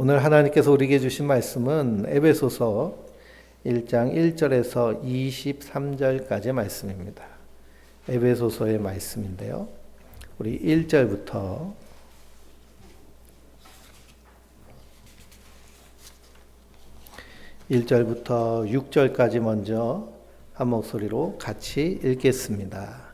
오늘 하나님께서 우리에게 주신 말씀은 에베소서 1장 1절에서 23절까지의 말씀입니다. 에베소서의 말씀인데요. 우리 1절부터 6절까지 먼저 한 목소리로 같이 읽겠습니다.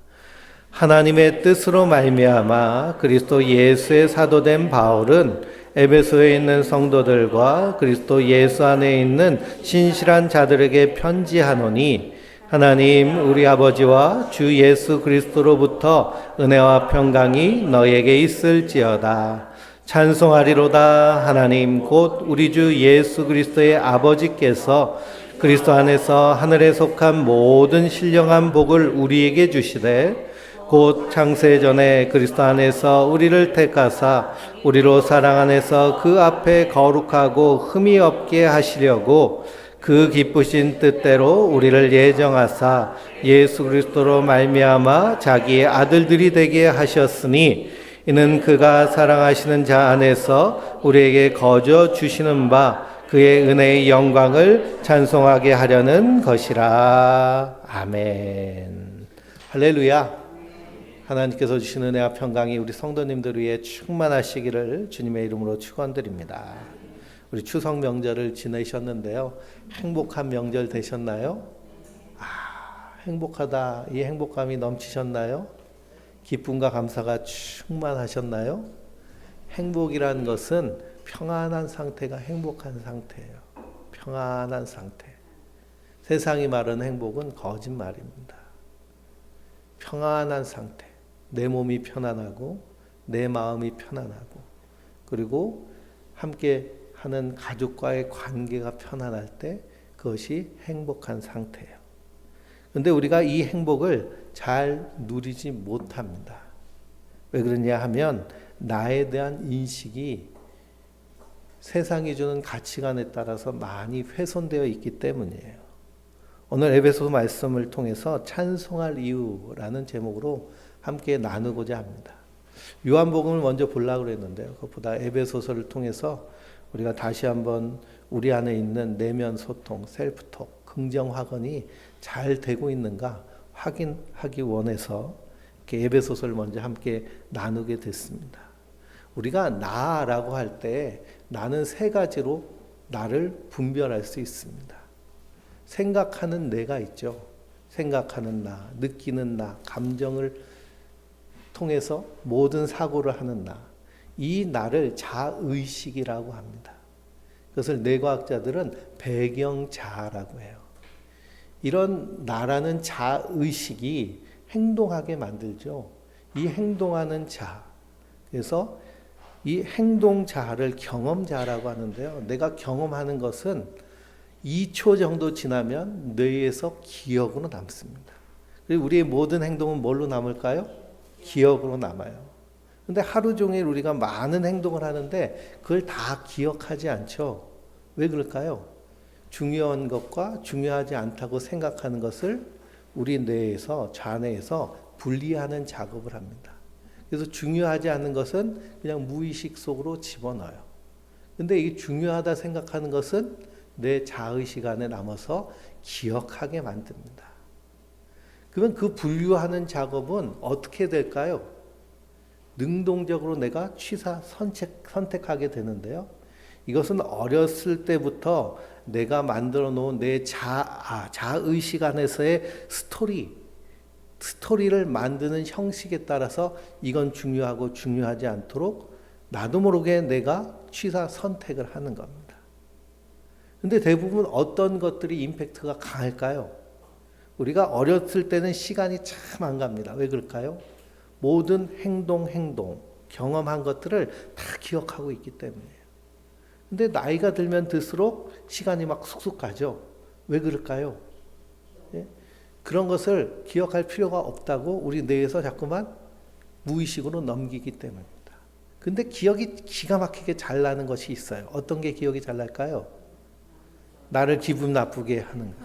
하나님의 뜻으로 말미암아 그리스도 예수의 사도된 바울은 에베소에 있는 성도들과 그리스도 예수 안에 있는 신실한 자들에게 편지하노니 하나님 우리 아버지와 주 예수 그리스도로부터 은혜와 평강이 너에게 있을지어다. 찬송하리로다. 하나님 곧 우리 주 예수 그리스도의 아버지께서 그리스도 안에서 하늘에 속한 모든 신령한 복을 우리에게 주시되 곧 창세 전에 그리스도 안에서 우리를 택하사 우리로 사랑 안에서 그 앞에 거룩하고 흠이 없게 하시려고 그 기쁘신 뜻대로 우리를 예정하사 예수 그리스도로 말미암아 자기의 아들들이 되게 하셨으니 이는 그가 사랑하시는 자 안에서 우리에게 거저 주시는 바 그의 은혜의 영광을 찬송하게 하려는 것이라. 아멘. 할렐루야. 하나님께서 주신 은혜와 평강이 우리 성도님들 위해 충만하시기를 주님의 이름으로 축원드립니다. 우리 추석 명절을 지내셨는데요. 행복한 명절 되셨나요? 행복하다. 이 행복감이 넘치셨나요? 기쁨과 감사가 충만하셨나요? 행복이라는 것은 평안한 상태가 행복한 상태예요. 평안한 상태. 세상이 말하는 행복은 거짓말입니다. 평안한 상태. 내 몸이 편안하고 내 마음이 편안하고 그리고 함께 하는 가족과의 관계가 편안할 때 그것이 행복한 상태예요. 그런데 우리가 이 행복을 잘 누리지 못합니다. 왜 그러냐 하면 나에 대한 인식이 세상이 주는 가치관에 따라서 많이 훼손되어 있기 때문이에요. 오늘 에베소 말씀을 통해서 찬송할 이유라는 제목으로 함께 나누고자 합니다. 요한복음을 먼저 보려고 그랬는데요. 그것보다 에베소서를 통해서 우리가 다시 한번 우리 안에 있는 내면 소통, 셀프톡, 긍정 확언이 잘 되고 있는가 확인하기 원해서 이렇게 에베소서를 먼저 함께 나누게 됐습니다. 우리가 나라고 할 때 나는 세 가지로 나를 분별할 수 있습니다. 생각하는 내가 있죠. 생각하는 나, 느끼는 나, 감정을 통해서 모든 사고를 하는 나. 이 나를 자의식이라고 합니다. 그것을 뇌과학자들은 배경자라고 해요. 이런 나라는 자의식이 행동하게 만들죠. 이 행동하는 자. 그래서 이 행동자를 경험자라고 하는데요. 내가 경험하는 것은 2초 정도 지나면 뇌에서 기억으로 남습니다. 그리고 우리의 모든 행동은 뭘로 남을까요? 기억으로 남아요. 근데 하루 종일 우리가 많은 행동을 하는데 그걸 다 기억하지 않죠. 왜 그럴까요? 중요한 것과 중요하지 않다고 생각하는 것을 우리 뇌에서, 좌뇌에서 분리하는 작업을 합니다. 그래서 중요하지 않은 것은 그냥 무의식 속으로 집어넣어요. 근데 이게 중요하다 생각하는 것은 내 자의식 안에 남아서 기억하게 만듭니다. 그러면 그 분류하는 작업은 어떻게 될까요? 능동적으로 내가 선택하게 되는데요. 이것은 어렸을 때부터 내가 만들어 놓은 내 자의식 안에서의 스토리를 만드는 형식에 따라서 이건 중요하고 중요하지 않도록 나도 모르게 내가 선택을 하는 겁니다. 근데 대부분 어떤 것들이 임팩트가 강할까요? 우리가 어렸을 때는 시간이 참 안 갑니다. 왜 그럴까요? 모든 행동, 경험한 것들을 다 기억하고 있기 때문이에요. 근데 나이가 들면 들수록 시간이 막 쑥쑥 가죠. 왜 그럴까요? 예? 그런 것을 기억할 필요가 없다고 우리 뇌에서 자꾸만 무의식으로 넘기기 때문입니다. 근데 기억이 기가 막히게 잘 나는 것이 있어요. 어떤 게 기억이 잘 날까요? 나를 기분 나쁘게 하는 것,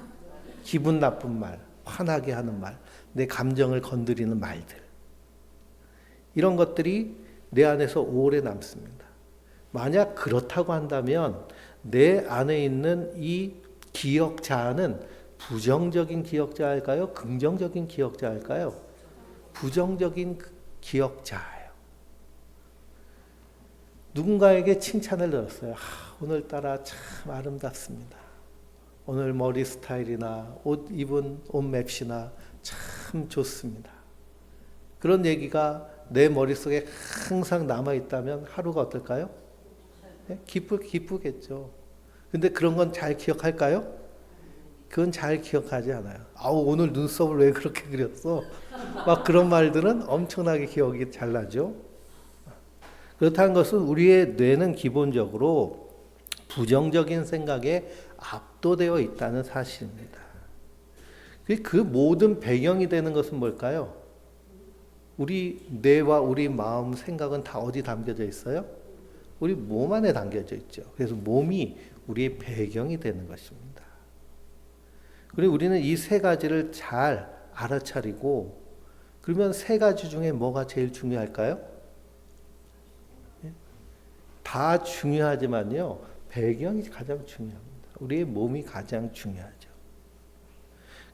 기분 나쁜 말, 화나게 하는 말, 내 감정을 건드리는 말들. 이런 것들이 내 안에서 오래 남습니다. 만약 그렇다고 한다면 내 안에 있는 이 기억자아는 부정적인 기억자일까요? 긍정적인 기억자일까요? 부정적인 기억자예요. 누군가에게 칭찬을 들었어요. 오늘따라 참 아름답습니다. 오늘 머리 스타일이나 옷 입은 옷 맵시나 참 좋습니다. 그런 얘기가 내 머릿속에 항상 남아있다면 하루가 어떨까요? 기쁘겠죠. 근데 그런 건 잘 기억할까요? 그건 잘 기억하지 않아요. 오늘 눈썹을 왜 그렇게 그렸어? 막 그런 말들은 엄청나게 기억이 잘 나죠. 그렇다는 것은 우리의 뇌는 기본적으로 부정적인 생각에 압도되어 있다는 사실입니다. 그 모든 배경이 되는 것은 뭘까요? 우리 뇌와 우리 마음, 생각은 다 어디 담겨져 있어요? 우리 몸 안에 담겨져 있죠. 그래서 몸이 우리의 배경이 되는 것입니다. 그리고 우리는 이 세 가지를 잘 알아차리고, 그러면 세 가지 중에 뭐가 제일 중요할까요? 다 중요하지만요, 배경이 가장 중요합니다. 우리의 몸이 가장 중요하죠.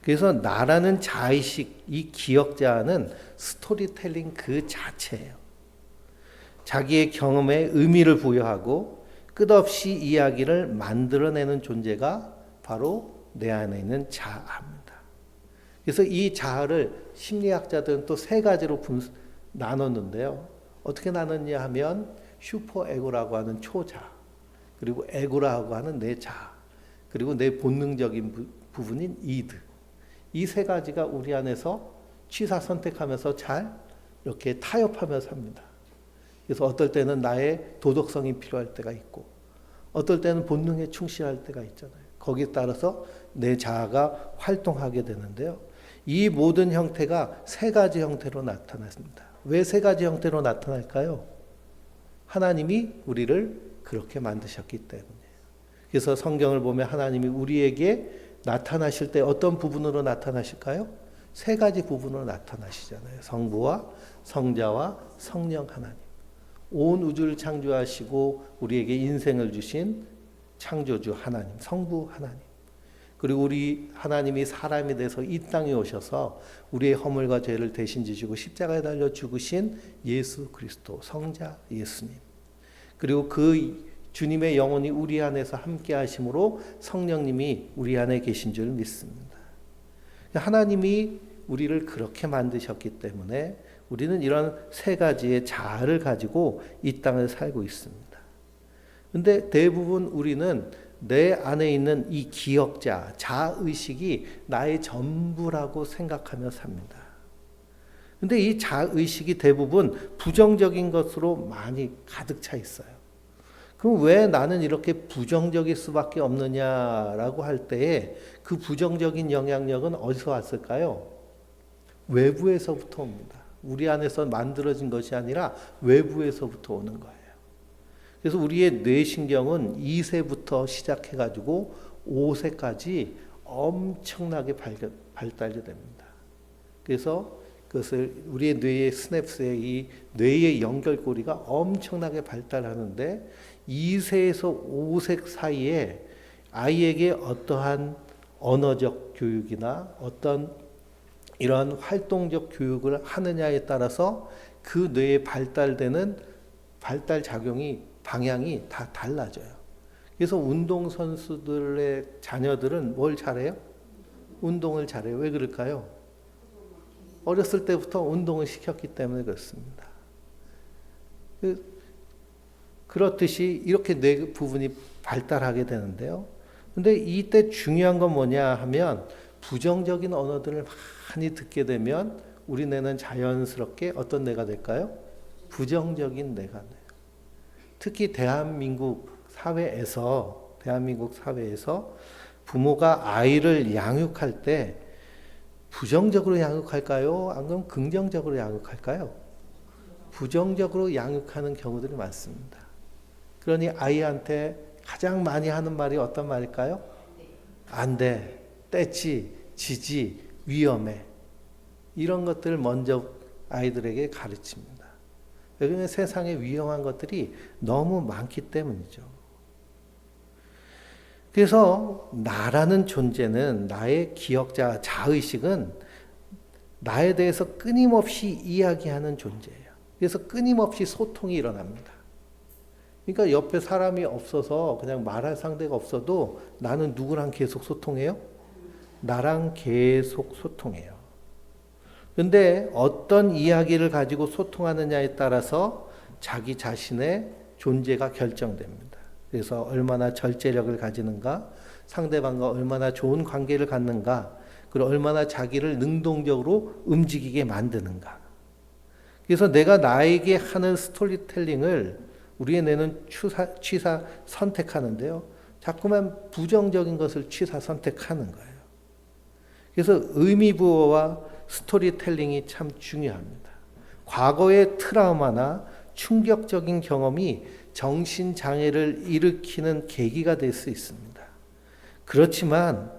그래서 나라는 자의식, 이 기억자는 스토리텔링 그 자체예요. 자기의 경험에 의미를 부여하고 끝없이 이야기를 만들어내는 존재가 바로 내 안에 있는 자아입니다. 그래서 이 자아를 심리학자들은 또 세 가지로 나눴는데요. 어떻게 나눴냐 하면 슈퍼에고라고 하는 초자, 그리고 에고라고 하는 내 자아, 그리고 내 본능적인 부분인 이드. 이 세 가지가 우리 안에서 취사 선택하면서 잘 이렇게 타협하며 삽니다. 그래서 어떨 때는 나의 도덕성이 필요할 때가 있고, 어떨 때는 본능에 충실할 때가 있잖아요. 거기에 따라서 내 자아가 활동하게 되는데요. 이 모든 형태가 세 가지 형태로 나타났습니다. 왜 세 가지 형태로 나타날까요? 하나님이 우리를 그렇게 만드셨기 때문이에요. 그래서 성경을 보면 하나님이 우리에게 나타나실 때 어떤 부분으로 나타나실까요? 세 가지 부분으로 나타나시잖아요. 성부와 성자와 성령 하나님. 온 우주를 창조하시고 우리에게 인생을 주신 창조주 하나님, 성부 하나님. 그리고 우리 하나님이 사람이 돼서 이 땅에 오셔서 우리의 허물과 죄를 대신 지시고 십자가에 달려 죽으신 예수 그리스도, 성자 예수님. 그리고 그 주님의 영혼이 우리 안에서 함께 하심으로 성령님이 우리 안에 계신 줄 믿습니다. 하나님이 우리를 그렇게 만드셨기 때문에 우리는 이런 세 가지의 자아를 가지고 이 땅을 살고 있습니다. 근데 대부분 우리는 내 안에 있는 이 기억자, 자의식이 나의 전부라고 생각하며 삽니다. 근데 이 자의식이 대부분 부정적인 것으로 많이 가득 차 있어요. 그럼 왜 나는 이렇게 부정적일 수밖에 없느냐라고 할 때에 그 부정적인 영향력은 어디서 왔을까요? 외부에서부터 옵니다. 우리 안에서 만들어진 것이 아니라 외부에서부터 오는 거예요. 그래서 우리의 뇌신경은 2세부터 시작해가지고 5세까지 엄청나게 발달이 됩니다. 그래서 그것을 우리의 뇌의 스냅스의 이 뇌의 연결고리가 엄청나게 발달하는데 2세에서 5세 사이에 아이에게 어떠한 언어적 교육이나 어떤 이러한 활동적 교육을 하느냐에 따라서 그 뇌에 발달되는 발달 작용이 방향이 다 달라져요. 그래서 운동선수들의 자녀들은 뭘 잘해요? 운동을 잘해요. 왜 그럴까요? 어렸을 때부터 운동을 시켰기 때문에 그렇습니다. 그렇듯이 이렇게 뇌 부분이 발달하게 되는데요. 근데 이때 중요한 건 뭐냐 하면 부정적인 언어들을 많이 듣게 되면 우리 뇌는 자연스럽게 어떤 뇌가 될까요? 부정적인 뇌가 돼요. 특히 대한민국 사회에서 부모가 아이를 양육할 때 부정적으로 양육할까요? 아니면 긍정적으로 양육할까요? 부정적으로 양육하는 경우들이 많습니다. 그러니 아이한테 가장 많이 하는 말이 어떤 말일까요? 안 돼, 떼치, 지지, 위험해. 이런 것들을 먼저 아이들에게 가르칩니다. 왜냐하면 세상에 위험한 것들이 너무 많기 때문이죠. 그래서 나라는 존재는, 나의 기억자, 자의식은 나에 대해서 끊임없이 이야기하는 존재예요. 그래서 끊임없이 소통이 일어납니다. 그러니까 옆에 사람이 없어서 그냥 말할 상대가 없어도 나는 누구랑 계속 소통해요? 나랑 계속 소통해요. 근데 어떤 이야기를 가지고 소통하느냐에 따라서 자기 자신의 존재가 결정됩니다. 그래서 얼마나 절제력을 가지는가, 상대방과 얼마나 좋은 관계를 갖는가, 그리고 얼마나 자기를 능동적으로 움직이게 만드는가. 그래서 내가 나에게 하는 스토리텔링을 우리의 뇌는 취사 선택하는데요. 자꾸만 부정적인 것을 취사 선택하는 거예요. 그래서 의미부호와 스토리텔링이 참 중요합니다. 과거의 트라우마나 충격적인 경험이 정신장애를 일으키는 계기가 될 수 있습니다. 그렇지만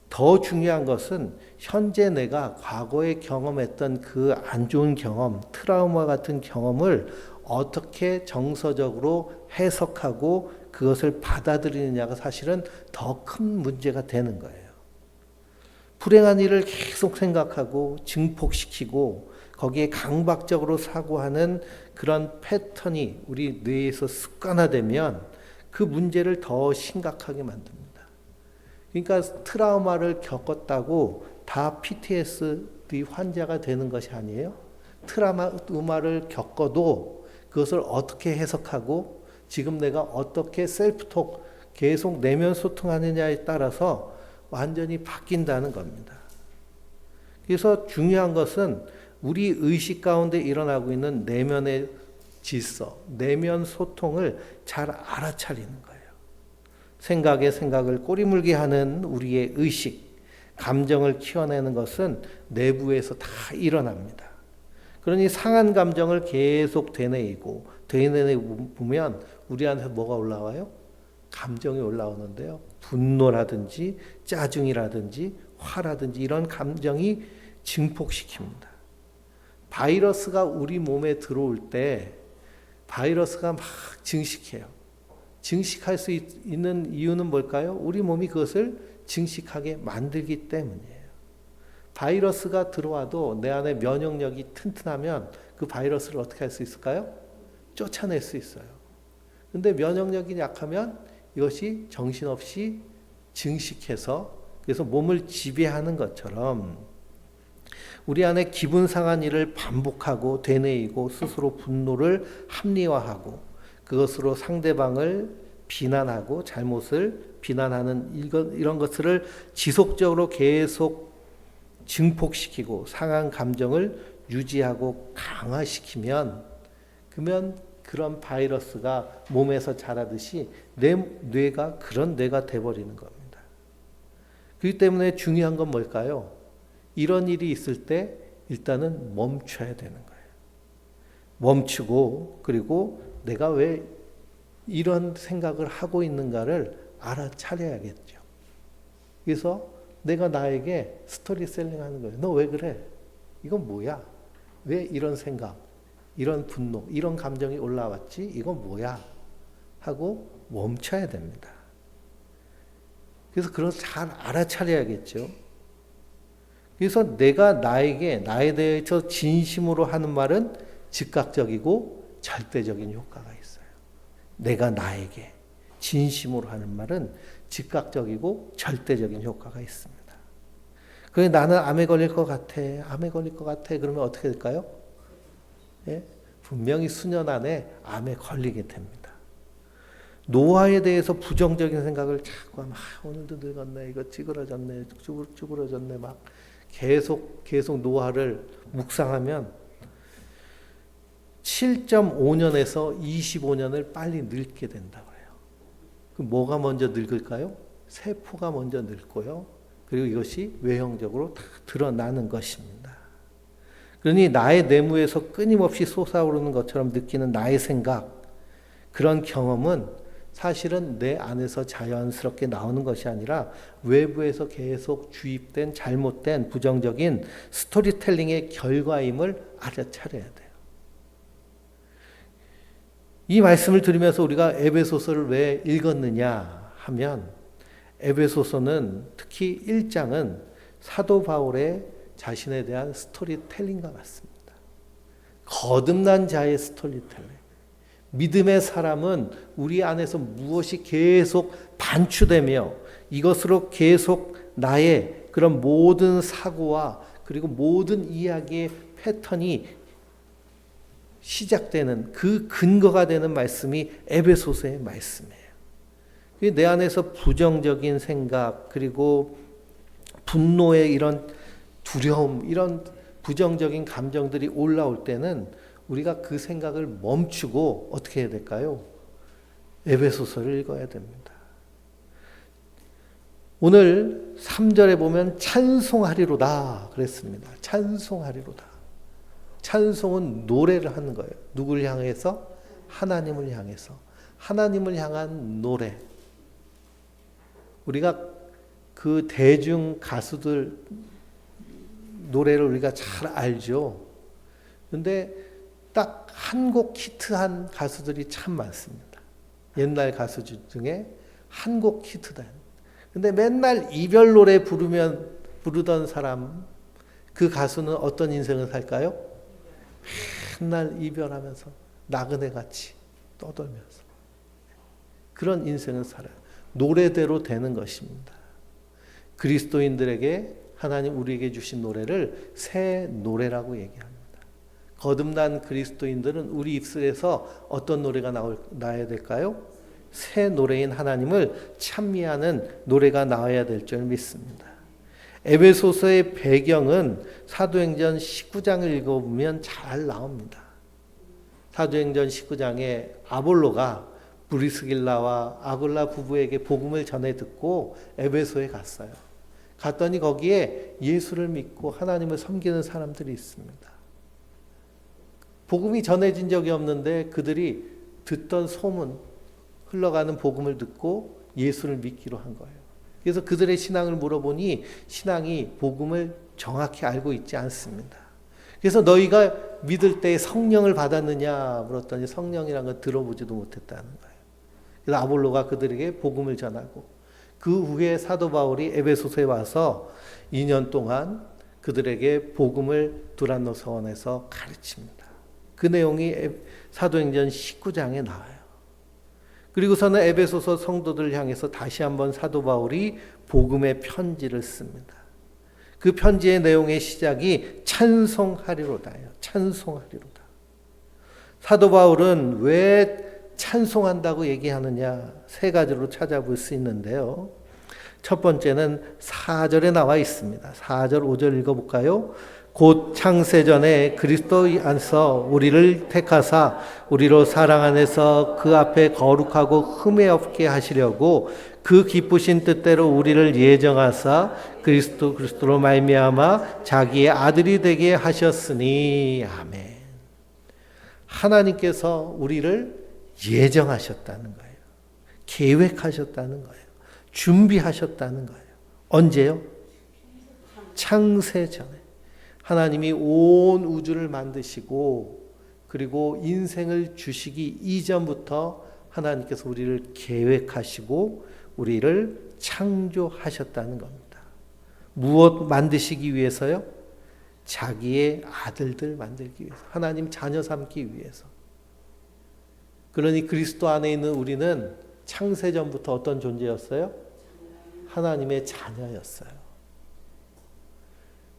더 중요한 것은 현재 내가 과거에 경험했던 그 안 좋은 경험, 트라우마 같은 경험을 어떻게 정서적으로 해석하고 그것을 받아들이느냐가 사실은 더 큰 문제가 되는 거예요. 불행한 일을 계속 생각하고 증폭시키고 거기에 강박적으로 사고하는 그런 패턴이 우리 뇌에서 습관화되면 그 문제를 더 심각하게 만듭니다. 그러니까 트라우마를 겪었다고 다 PTSD 환자가 되는 것이 아니에요. 트라우마를 겪어도 그것을 어떻게 해석하고 지금 내가 어떻게 셀프톡 계속 내면 소통하느냐에 따라서 완전히 바뀐다는 겁니다. 그래서 중요한 것은 우리 의식 가운데 일어나고 있는 내면의 질서, 내면 소통을 잘 알아차리는 거예요. 생각에 생각을 꼬리물게 하는 우리의 의식, 감정을 키워내는 것은 내부에서 다 일어납니다. 그러니 상한 감정을 계속 되뇌이고 보면 우리한테 뭐가 올라와요? 감정이 올라오는데요. 분노라든지 짜증이라든지 화라든지 이런 감정이 증폭시킵니다. 바이러스가 우리 몸에 들어올 때 바이러스가 막 증식해요. 증식할 수 있는 이유는 뭘까요? 우리 몸이 그것을 증식하게 만들기 때문이에요. 바이러스가 들어와도 내 안에 면역력이 튼튼하면 그 바이러스를 어떻게 할 수 있을까요? 쫓아낼 수 있어요. 근데 면역력이 약하면 이것이 정신없이 증식해서 그래서 몸을 지배하는 것처럼 우리 안에 기분 상한 일을 반복하고 되뇌이고 스스로 분노를 합리화하고 그것으로 상대방을 비난하고 잘못을 비난하는 이런 것들을 지속적으로 계속 증폭시키고 상한 감정을 유지하고 강화시키면 그러면 그런 바이러스가 몸에서 자라듯이 내 뇌가 그런 뇌가 돼버리는 겁니다. 그렇기 때문에 중요한 건 뭘까요? 이런 일이 있을 때 일단은 멈춰야 되는 거예요. 멈추고 그리고 내가 왜 이런 생각을 하고 있는가를 알아차려야겠죠. 그래서 내가 나에게 스토리셀링 하는 거예요. 너 왜 그래? 이건 뭐야? 왜 이런 생각, 이런 분노, 이런 감정이 올라왔지? 이건 뭐야? 하고 멈춰야 됩니다. 그래서 그런 걸 잘 알아차려야겠죠. 그래서 내가 나에 대해서 진심으로 하는 말은 즉각적이고 절대적인 효과가 있어요. 내가 나에게 진심으로 하는 말은 즉각적이고 절대적인 효과가 있습니다. 그래 나는 암에 걸릴 것 같아. 암에 걸릴 것 같아. 그러면 어떻게 될까요? 예? 분명히 수년 안에 암에 걸리게 됩니다. 노화에 대해서 부정적인 생각을 자꾸 하면 오늘도 늙었네. 이거 찌그러졌네. 쭈그러졌네. 막 계속 노화를 묵상하면 7.5년에서 25년을 빨리 늙게 된다고 해요. 그럼 뭐가 먼저 늙을까요? 세포가 먼저 늙고요. 그리고 이것이 외형적으로 다 드러나는 것입니다. 그러니 나의 내부에서 끊임없이 솟아오르는 것처럼 느끼는 나의 생각, 그런 경험은 사실은 내 안에서 자연스럽게 나오는 것이 아니라 외부에서 계속 주입된 잘못된 부정적인 스토리텔링의 결과임을 알아차려야 돼요. 이 말씀을 들으면서 우리가 에베소서를 왜 읽었느냐 하면 에베소서는 특히 1장은 사도 바울의 자신에 대한 스토리텔링과 같습니다. 거듭난 자의 스토리텔링. 믿음의 사람은 우리 안에서 무엇이 계속 반추되며 이것으로 계속 나의 그런 모든 사고와 그리고 모든 이야기의 패턴이 시작되는 그 근거가 되는 말씀이 에베소서의 말씀이에요. 내 안에서 부정적인 생각 그리고 분노의 이런 두려움 이런 부정적인 감정들이 올라올 때는 우리가 그 생각을 멈추고 어떻게 해야 될까요? 에베소서를 읽어야 됩니다. 오늘 3절에 보면 찬송하리로다 그랬습니다. 찬송하리로다. 찬송은 노래를 하는 거예요. 누굴 향해서? 하나님을 향해서. 하나님을 향한 노래. 우리가 그 대중 가수들 노래를 우리가 잘 알죠. 그런데 딱 한 곡 히트한 가수들이 참 많습니다. 옛날 가수 중에 한 곡 히트된. 근데 맨날 이별 노래 부르던 사람, 그 가수는 어떤 인생을 살까요? 맨날 이별하면서 나그네같이 떠돌면서 그런 인생을 살아요. 노래대로 되는 것입니다. 그리스도인들에게 하나님 우리에게 주신 노래를 새 노래라고 얘기합니다. 거듭난 그리스도인들은 우리 입술에서 어떤 노래가 나야 될까요? 새 노래인 하나님을 찬미하는 노래가 나와야 될 줄 믿습니다. 에베소서의 배경은 사도행전 19장을 읽어보면 잘 나옵니다. 사도행전 19장에 아볼로가 브리스길라와 아굴라 부부에게 복음을 전해 듣고 에베소에 갔어요. 갔더니 거기에 예수를 믿고 하나님을 섬기는 사람들이 있습니다. 복음이 전해진 적이 없는데 그들이 듣던 소문, 흘러가는 복음을 듣고 예수를 믿기로 한 거예요. 그래서 그들의 신앙을 물어보니 신앙이 복음을 정확히 알고 있지 않습니다. 그래서 너희가 믿을 때 성령을 받았느냐 물었더니 성령이라는 걸 들어보지도 못했다는 거예요. 그래서 아볼로가 그들에게 복음을 전하고 그 후에 사도 바울이 에베소서에 와서 2년 동안 그들에게 복음을 두란노 서원에서 가르칩니다. 그 내용이 사도행전 19장에 나와요. 그리고서는 에베소서 성도들 향해서 다시 한번 사도 바울이 복음의 편지를 씁니다. 그 편지의 내용의 시작이 찬송하리로다예요. 찬송하리로다. 사도 바울은 왜 찬송한다고 얘기하느냐 세 가지로 찾아볼 수 있는데요. 첫 번째는 4절에 나와 있습니다. 4절 5절 읽어볼까요? 곧 창세전에 그리스도 안에서 우리를 택하사 우리로 사랑 안에서 그 앞에 거룩하고 흠이 없게 하시려고 그 기쁘신 뜻대로 우리를 예정하사 그리스도로 말미암아 자기의 아들이 되게 하셨으니 아멘. 하나님께서 우리를 예정하셨다는 거예요. 계획하셨다는 거예요. 준비하셨다는 거예요. 언제요? 창세전에. 하나님이 온 우주를 만드시고 그리고 인생을 주시기 이전부터 하나님께서 우리를 계획하시고 우리를 창조하셨다는 겁니다. 무엇 만드시기 위해서요? 자기의 아들들 만들기 위해서. 하나님 자녀 삼기 위해서. 그러니 그리스도 안에 있는 우리는 창세전부터 어떤 존재였어요? 하나님의 자녀였어요.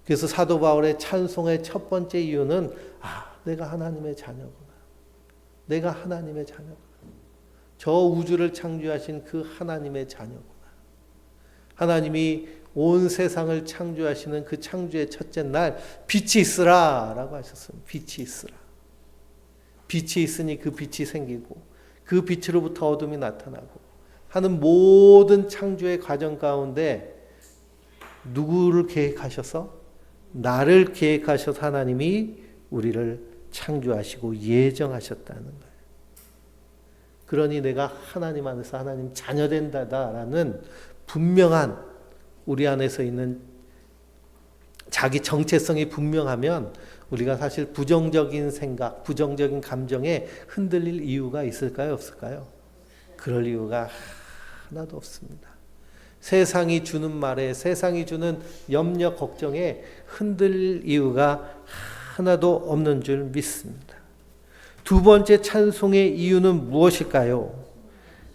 그래서 사도 바울의 찬송의 첫 번째 이유는 내가 하나님의 자녀구나. 내가 하나님의 자녀구나. 저 우주를 창조하신 그 하나님의 자녀구나. 하나님이 온 세상을 창조하시는 그 창조의 첫째 날 빛이 있으라 라고 하셨습니다. 빛이 있으라. 빛이 있으니 그 빛이 생기고 그 빛으로부터 어둠이 나타나고 하는 모든 창조의 과정 가운데 누구를 계획하셔서? 나를 계획하셔서 하나님이 우리를 창조하시고 예정하셨다는 거예요. 그러니 내가 하나님 안에서 하나님 자녀된다라는 분명한 우리 안에서 있는 자기 정체성이 분명하면 우리가 사실 부정적인 생각, 부정적인 감정에 흔들릴 이유가 있을까요? 없을까요? 그럴 이유가 하나도 없습니다. 세상이 주는 말에, 세상이 주는 염려, 걱정에 흔들릴 이유가 하나도 없는 줄 믿습니다. 두 번째 찬송의 이유는 무엇일까요?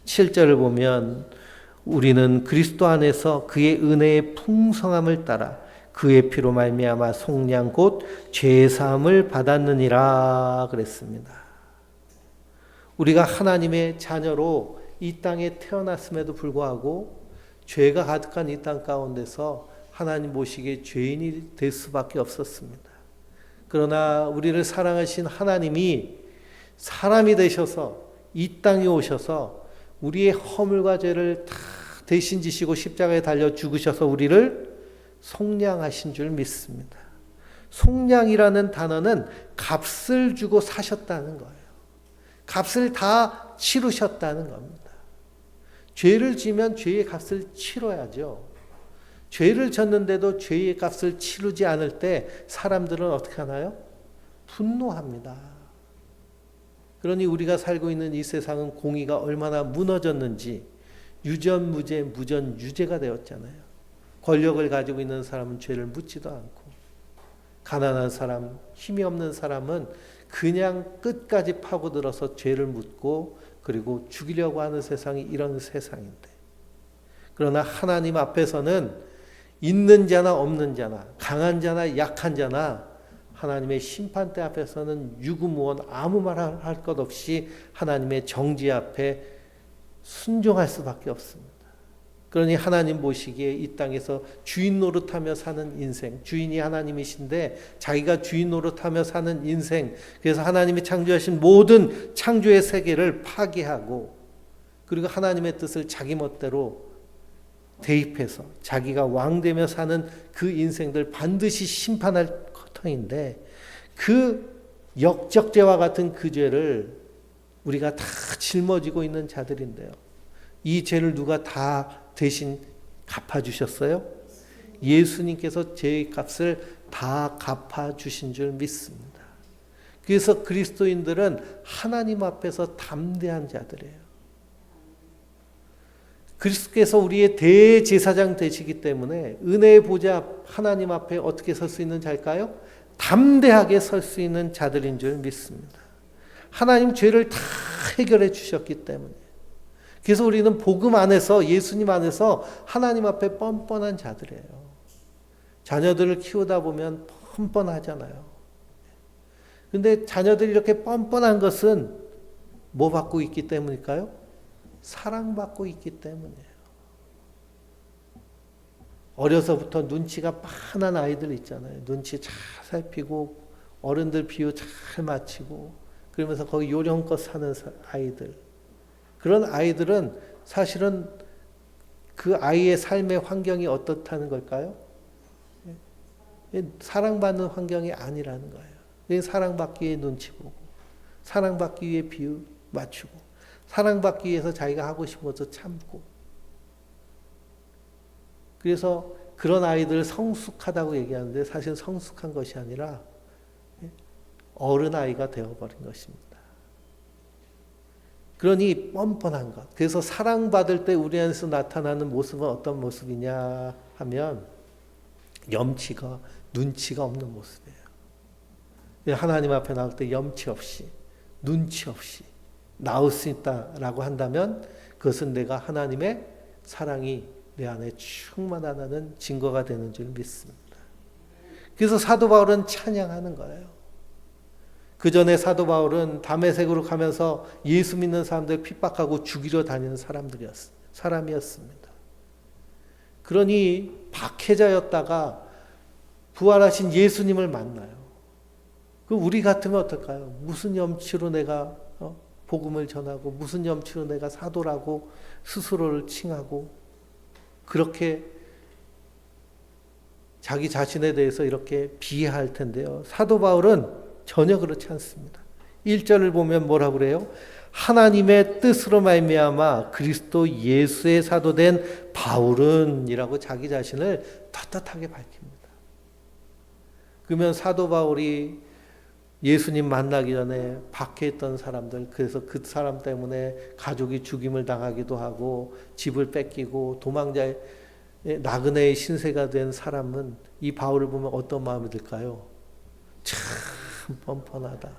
7절을 보면 우리는 그리스도 안에서 그의 은혜의 풍성함을 따라 그의 피로 말미암아 속량 곧 죄 사함을 받았느니라 그랬습니다. 우리가 하나님의 자녀로 이 땅에 태어났음에도 불구하고 죄가 가득한 이 땅 가운데서 하나님 보시기에 죄인이 될 수밖에 없었습니다. 그러나 우리를 사랑하신 하나님이 사람이 되셔서 이 땅에 오셔서 우리의 허물과 죄를 다 대신 지시고 십자가에 달려 죽으셔서 우리를 속량하신 줄 믿습니다. 속량이라는 단어는 값을 주고 사셨다는 거예요. 값을 다 치르셨다는 겁니다. 죄를 지면 죄의 값을 치러야죠. 죄를 졌는데도 죄의 값을 치르지 않을 때 사람들은 어떻게 하나요? 분노합니다. 그러니 우리가 살고 있는 이 세상은 공의가 얼마나 무너졌는지 유전무죄, 무전유죄가 되었잖아요. 권력을 가지고 있는 사람은 죄를 묻지도 않고 가난한 사람, 힘이 없는 사람은 그냥 끝까지 파고들어서 죄를 묻고 그리고 죽이려고 하는 세상이 이런 세상인데, 그러나 하나님 앞에서는 있는 자나 없는 자나 강한 자나 약한 자나 하나님의 심판대 앞에서는 유구무원 아무 말 할 것 없이 하나님의 정지 앞에 순종할 수밖에 없습니다. 그러니 하나님 보시기에 이 땅에서 주인 노릇하며 사는 인생, 주인이 하나님이신데 자기가 주인 노릇하며 사는 인생, 그래서 하나님이 창조하신 모든 창조의 세계를 파괴하고 그리고 하나님의 뜻을 자기 멋대로 대입해서 자기가 왕되며 사는 그 인생들 반드시 심판할 터인데, 그 역적죄와 같은 그 죄를 우리가 다 짊어지고 있는 자들인데요. 이 죄를 누가 다 대신 갚아주셨어요? 예수님께서 죄의 값을 다 갚아주신 줄 믿습니다. 그래서 그리스도인들은 하나님 앞에서 담대한 자들이에요. 그리스도께서 우리의 대제사장 되시기 때문에 은혜의 보좌 하나님 앞에 어떻게 설 수 있는 자일까요? 담대하게 설 수 있는 자들인 줄 믿습니다. 하나님 죄를 다 해결해 주셨기 때문에. 그래서 우리는 복음 안에서, 예수님 안에서 하나님 앞에 뻔뻔한 자들이에요. 자녀들을 키우다 보면 뻔뻔하잖아요. 근데 자녀들이 이렇게 뻔뻔한 것은 뭐 받고 있기 때문일까요? 사랑받고 있기 때문이에요. 어려서부터 눈치가 빤한 아이들 있잖아요. 눈치 잘 살피고 어른들 비유 잘 맞추고 그러면서 거기 요령껏 사는 아이들. 그런 아이들은 사실은 그 아이의 삶의 환경이 어떻다는 걸까요? 사랑받는 환경이 아니라는 거예요. 사랑받기 위해 눈치 보고 사랑받기 위해 비유 맞추고 사랑받기 위해서 자기가 하고 싶은 것도 참고. 그래서 그런 아이들을 성숙하다고 얘기하는데 사실 성숙한 것이 아니라 어른아이가 되어버린 것입니다. 그러니 뻔뻔한 것. 그래서 사랑받을 때 우리 안에서 나타나는 모습은 어떤 모습이냐 하면 염치가, 눈치가 없는 모습이에요. 하나님 앞에 나올 때 염치 없이, 눈치 없이 나올 수 있다라고 한다면 그것은 내가 하나님의 사랑이 내 안에 충만하다는 증거가 되는 줄 믿습니다. 그래서 사도 바울은 찬양하는 거예요. 그 전에 사도 바울은 다메섹으로 가면서 예수 믿는 사람들 핍박하고 죽이려 다니는 사람이었습니다. 그러니 박해자였다가 부활하신 예수님을 만나요. 그 우리 같으면 어떨까요? 무슨 염치로 내가 복음을 전하고 무슨 염치로 내가 사도라고 스스로를 칭하고 그렇게 자기 자신에 대해서 이렇게 비하할 텐데요. 사도 바울은 전혀 그렇지 않습니다. 1절을 보면 뭐라고 그래요? 하나님의 뜻으로 말미암아 그리스도 예수의 사도된 바울은 이라고 자기 자신을 떳떳하게 밝힙니다. 그러면 사도 바울이 예수님 만나기 전에 박해 있던 사람들, 그래서 그 사람 때문에 가족이 죽임을 당하기도 하고 집을 뺏기고 도망자의 나그네의 신세가 된 사람은 이 바울을 보면 어떤 마음이 들까요? 참 뻔뻔하다.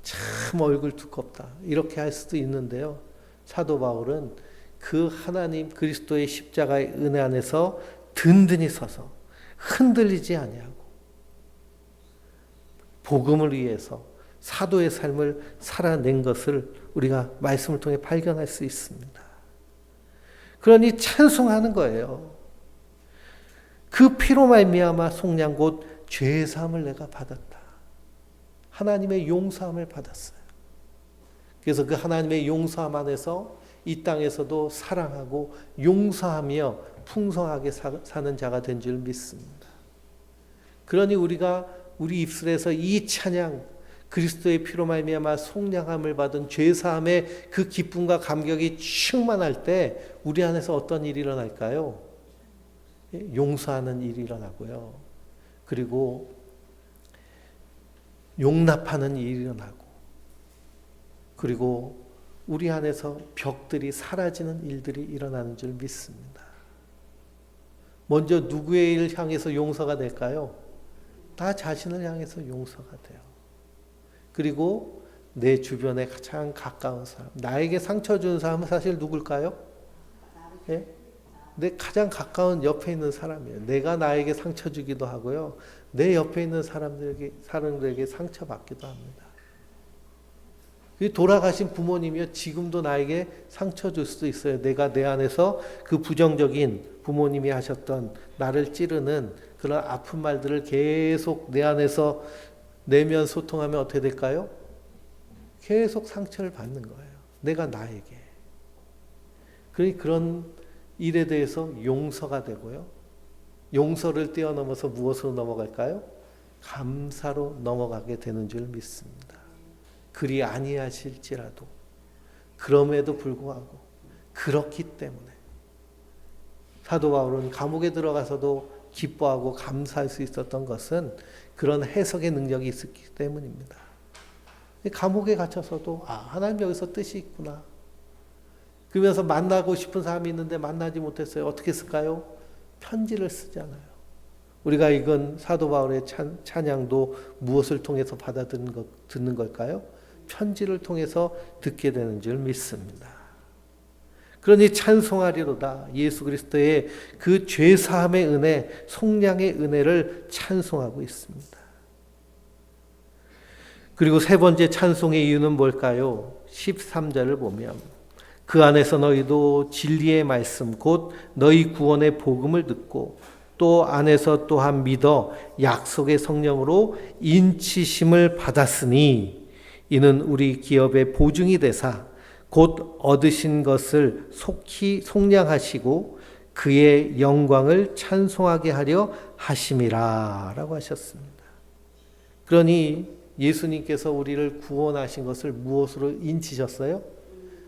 참 얼굴 두껍다. 이렇게 할 수도 있는데요. 사도 바울은 그 하나님 그리스도의 십자가의 은혜 안에서 든든히 서서 흔들리지 아니하고 복음을 위해서 사도의 삶을 살아낸 것을 우리가 말씀을 통해 발견할 수 있습니다. 그러니 찬송하는 거예요. 그 피로 말미암아 속량 곧 죄사함을 내가 받았다. 하나님의 용서함을 받았어요. 그래서 그 하나님의 용서함 안에서 이 땅에서도 사랑하고 용서하며 풍성하게 사는 자가 된 줄 믿습니다. 그러니 우리가 우리 입술에서 이 찬양, 그리스도의 피로 말미암아 속량함을 받은 죄사함의 그 기쁨과 감격이 충만할 때 우리 안에서 어떤 일이 일어날까요? 용서하는 일이 일어나고요. 그리고 용납하는 일이 일어나고, 그리고 우리 안에서 벽들이 사라지는 일들이 일어나는 줄 믿습니다. 먼저 누구의 일을 향해서 용서가 될까요? 나 자신을 향해서 용서가 돼요. 그리고 내 주변에 가장 가까운 사람, 나에게 상처 주는 사람은 사실 누굴까요? 예? 내 가장 가까운 옆에 있는 사람이에요. 내가 나에게 상처 주기도 하고요. 내 옆에 있는 사람들에게 상처받기도 합니다. 돌아가신 부모님이요, 지금도 나에게 상처 줄 수도 있어요. 내가 내 안에서 그 부정적인 부모님이 하셨던 나를 찌르는 그런 아픈 말들을 계속 내 안에서 내면 소통하면 어떻게 될까요? 계속 상처를 받는 거예요. 내가 나에게. 그런 일에 대해서 용서가 되고요. 용서를 뛰어넘어서 무엇으로 넘어갈까요? 감사로 넘어가게 되는 줄 믿습니다. 그리 아니하실지라도, 그럼에도 불구하고, 그렇기 때문에 사도 바울은 감옥에 들어가서도 기뻐하고 감사할 수 있었던 것은 그런 해석의 능력이 있었기 때문입니다. 감옥에 갇혀서도 하나님 여기서 뜻이 있구나. 그러면서 만나고 싶은 사람이 있는데 만나지 못했어요. 어떻게 쓸까요? 편지를 쓰잖아요. 우리가 이건 사도 바울의 찬양도 무엇을 통해서 듣는 걸까요? 편지를 통해서 듣게 되는 줄 믿습니다. 그러니 찬송하리로다. 예수 그리스도의 그 죄사함의 은혜, 속량의 은혜를 찬송하고 있습니다. 그리고 세 번째 찬송의 이유는 뭘까요? 13절을 보면 그 안에서 너희도 진리의 말씀 곧 너희 구원의 복음을 듣고 또 안에서 또한 믿어 약속의 성령으로 인치심을 받았으니 이는 우리 기업의 보증이 되사 곧 얻으신 것을 속히 속량하시고 그의 영광을 찬송하게 하려 하심이라 라고 하셨습니다. 그러니 예수님께서 우리를 구원하신 것을 무엇으로 인치셨어요?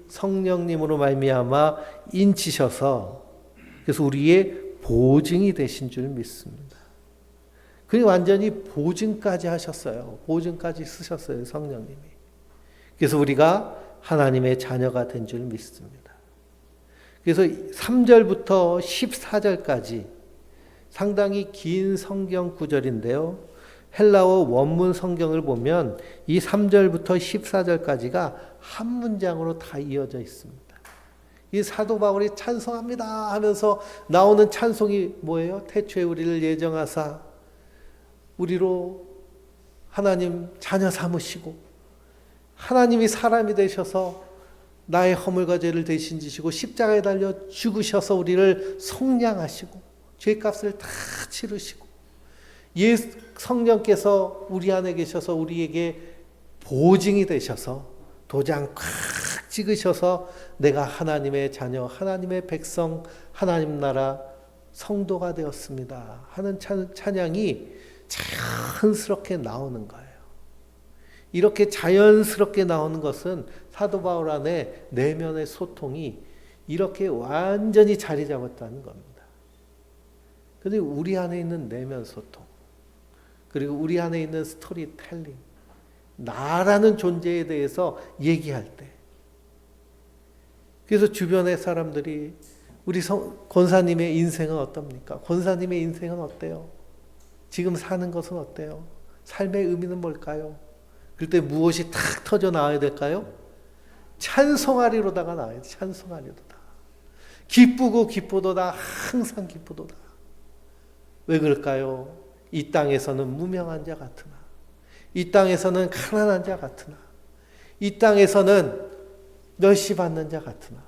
성령님으로 말미암아 인치셔서 그래서 우리의 보증이 되신 줄 믿습니다. 그게 완전히 보증까지 하셨어요. 보증까지 쓰셨어요, 성령님이. 그래서 우리가 하나님의 자녀가 된 줄 믿습니다. 그래서 3절부터 14절까지 상당히 긴 성경 구절인데요. 헬라어 원문 성경을 보면 이 3절부터 14절까지가 한 문장으로 다 이어져 있습니다. 이 사도 바울이 찬송합니다 하면서 나오는 찬송이 뭐예요? 태초에 우리를 예정하사 우리로 하나님 자녀 삼으시고 하나님이 사람이 되셔서 나의 허물과 죄를 대신 지시고 십자가에 달려 죽으셔서 우리를 속량하시고 죄값을 다 치르시고 성령께서 우리 안에 계셔서 우리에게 보증이 되셔서 도장 꽉 찍으셔서 내가 하나님의 자녀, 하나님의 백성, 하나님 나라 성도가 되었습니다 하는 찬양이 자연스럽게 나오는 거예요. 이렇게 자연스럽게 나오는 것은 사도 바울 안에 내면의 소통이 이렇게 완전히 자리 잡았다는 겁니다. 그런데 우리 안에 있는 내면 소통, 그리고 우리 안에 있는 스토리텔링, 나라는 존재에 대해서 얘기할 때, 그래서 주변의 사람들이 우리 권사님의 인생은 어떻습니까? 권사님의 인생은 어때요? 지금 사는 것은 어때요? 삶의 의미는 뭘까요? 그럴 때 무엇이 탁 터져 나와야 될까요? 찬송하리로다가 나와야 돼. 찬송하리로다. 기쁘고 기쁘도다. 항상 기쁘도다. 왜 그럴까요? 이 땅에서는 무명한 자 같으나, 이 땅에서는 가난한 자 같으나, 이 땅에서는 멸시받는 자 같으나,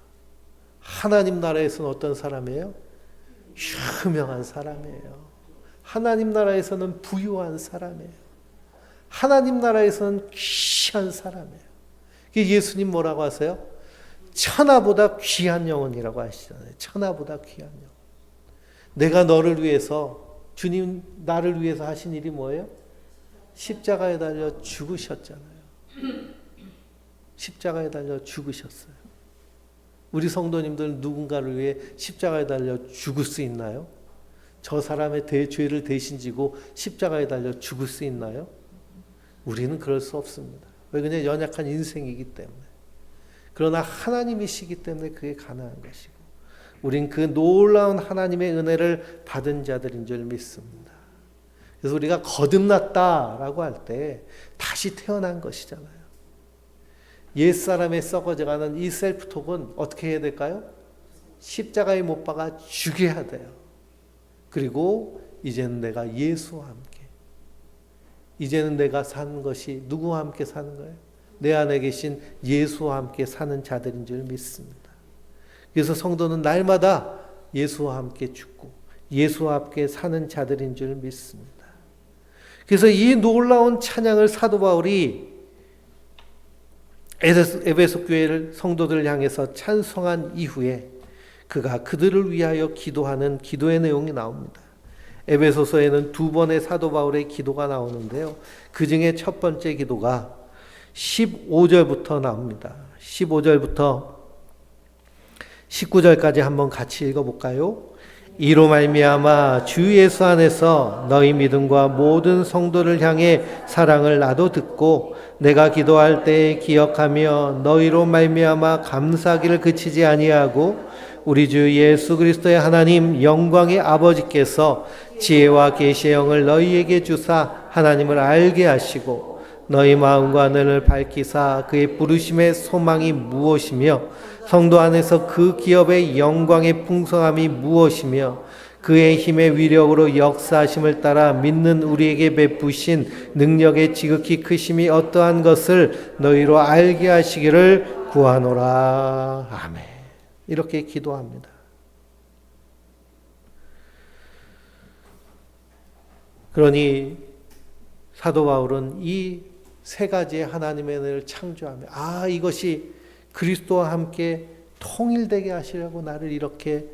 하나님 나라에서는 어떤 사람이에요? 유명한 사람이에요. 하나님 나라에서는 부유한 사람이에요. 하나님 나라에서는 귀한 사람이에요. 예수님 뭐라고 하세요? 천하보다 귀한 영혼이라고 하시잖아요. 천하보다 귀한 영혼. 내가 너를 위해서, 주님 나를 위해서 하신 일이 뭐예요? 십자가에 달려 죽으셨잖아요. 십자가에 달려 죽으셨어요. 우리 성도님들 누군가를 위해 십자가에 달려 죽을 수 있나요? 저 사람의 죄를 대신 지고 십자가에 달려 죽을 수 있나요? 우리는 그럴 수 없습니다. 왜? 그냥 연약한 인생이기 때문에. 그러나 하나님이시기 때문에 그게 가능한 것이고, 우린 그 놀라운 하나님의 은혜를 받은 자들인 줄 믿습니다. 그래서 우리가 거듭났다라고 할 때 다시 태어난 것이잖아요. 옛사람의 썩어져가는 이 셀프톡은 어떻게 해야 될까요? 십자가에 못 박아 죽여야 돼요. 그리고 이제는 내가 예수와 함께, 이제는 내가 사는 것이 누구와 함께 사는 거예요? 내 안에 계신 예수와 함께 사는 자들인 줄 믿습니다. 그래서 성도는 날마다 예수와 함께 죽고 예수와 함께 사는 자들인 줄 믿습니다. 그래서 이 놀라운 찬양을 사도 바울이 에베소 교회를 성도들을 향해서 찬송한 이후에 그가 그들을 위하여 기도하는 기도의 내용이 나옵니다. 에베소서에는 두 번의 사도 바울의 기도가 나오는데요. 그 중에 첫 번째 기도가 15절부터 나옵니다. 15절부터 19절까지 한번 같이 읽어볼까요? 이로 말미암아 주 예수 안에서 너희 믿음과 모든 성도를 향해 사랑을 나도 듣고 내가 기도할 때 기억하며 너희로 말미암아 감사하기를 그치지 아니하고 우리 주 예수 그리스도의 하나님 영광의 아버지께서 지혜와 계시의 영을 너희에게 주사 하나님을 알게 하시고 너희 마음과 눈을 밝히사 그의 부르심의 소망이 무엇이며 성도 안에서 그 기업의 영광의 풍성함이 무엇이며 그의 힘의 위력으로 역사하심을 따라 믿는 우리에게 베푸신 능력의 지극히 크심이 어떠한 것을 너희로 알게 하시기를 구하노라. 아멘. 이렇게 기도합니다. 그러니 사도 바울은 이 세 가지의 하나님의 은혜를 창조하며 이것이 그리스도와 함께 통일되게 하시려고 나를 이렇게